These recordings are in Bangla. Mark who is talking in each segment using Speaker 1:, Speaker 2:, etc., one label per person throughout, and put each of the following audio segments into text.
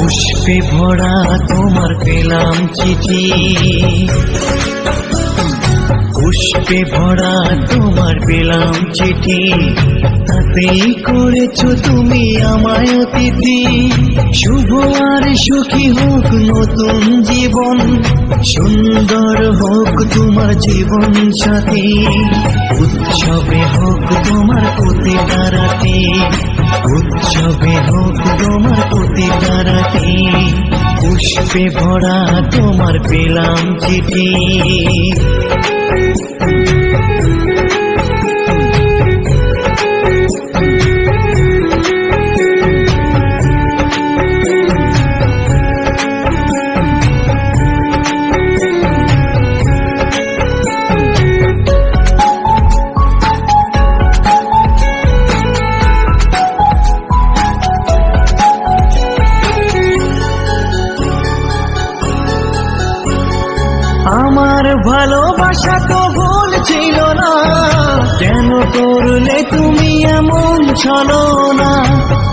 Speaker 1: পুষ্পে ভরা তোমার পেলাম চিঠি, পুষ্পে ভরা তোমার পেলাম চিঠি, তাতেই করেছো তুমি আমায় অতিথি। শুভ আর সুখী হোক নতুন জীবন, সুন্দর হোক তোমার জীবন সাথী। উৎসবে হোক তোমার প্রতিটা রাতে, উৎসবে হোক তোমার প্রতিটা রাতে। পুষ্পে ভরা তোমার পেলাম চিঠি। আমার ভালোবাসা তো ভুল ছিল না, কেন করলে তুমি এমন ছলনা?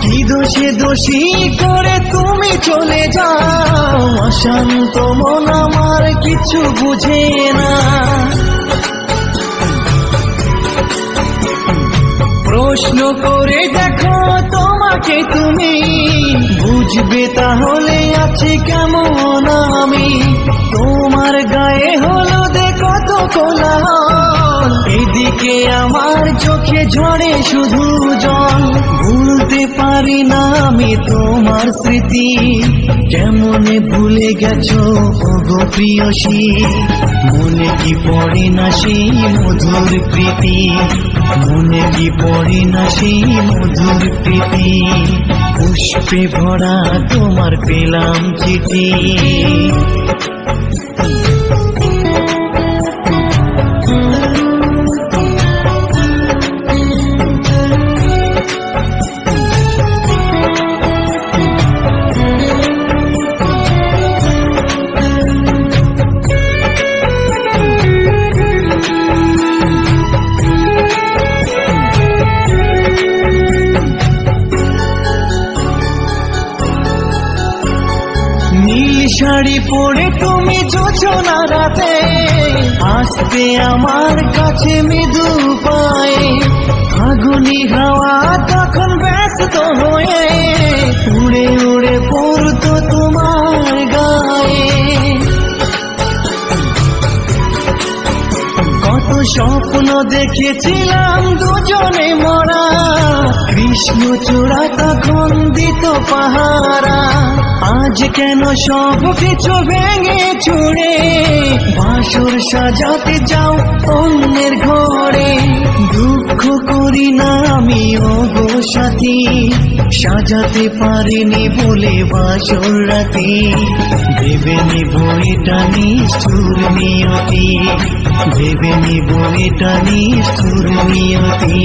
Speaker 1: কি দোষে দোষী করে তুমি চলে যাও, অশান্ত মন আমার কিছু বুঝে না। প্রশ্ন করে দেখো তোমাকে তুমি, বুঝবে তাহলে আছি কেমন আমি। তোমার গায়ে হলুদে কত কোলাহল, এদিকে আমার চোখে ঝরে শুধু জল। ভুলতে পারি না আমি তোমার স্মৃতি, কেমনে ভুলে গেছো ওগো প্রিয়সী। মনে কি পড়ে না সেই মধুর প্রীতি, মনে কি পড়ে না সেই মধুর প্রীতি। পুষ্পে ভরা তোমার পেলাম চিঠি। নীল শাড়ি পরে তুমি যোছনা রাতে, আসতে আমার কাছে মৃদু পায়ে। ফাগুনি হাওয়া তখন ব্যস্ত হয়ে উড়ে উড়ে পড়তো তোমার গায়ে। কত স্বপ্ন দেখেছিলাম দুজনে মরা, কৃষ্ণচূড়া তখন দিত পাহারা। আজ কেন সব কিছু ভেঙে চুড়ে বাসর সাজাতে যাও অন্যের ঘরে? দুঃখ করি না আমি ওগো সাথী, সাজাতে পারিনি বলে বাসর রাতে। ভেবে নিব এটা নিষ্ঠুর নিয়তি, ভেবে নিব এটা নিষ্ঠুর নিয়তি।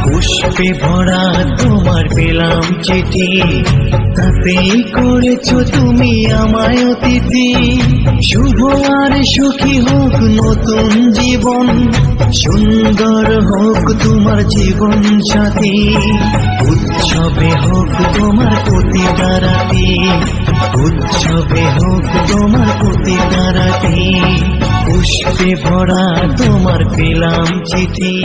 Speaker 1: পুষ্পে ভরা তোমার পেলাম চিঠি, তাতেই করেছো তুমি আমায় অতিথি। শুভ আর সুখী হোক নতুন জীবন, সুন্দর হোক তোমার জীবন সাথী। উৎসবে হোক তোমার প্রতিটা রাতে, উৎসবে হোক তোমার প্রতিটা রাতে। পুষ্পে ভরা তোমার পেলাম চিঠি।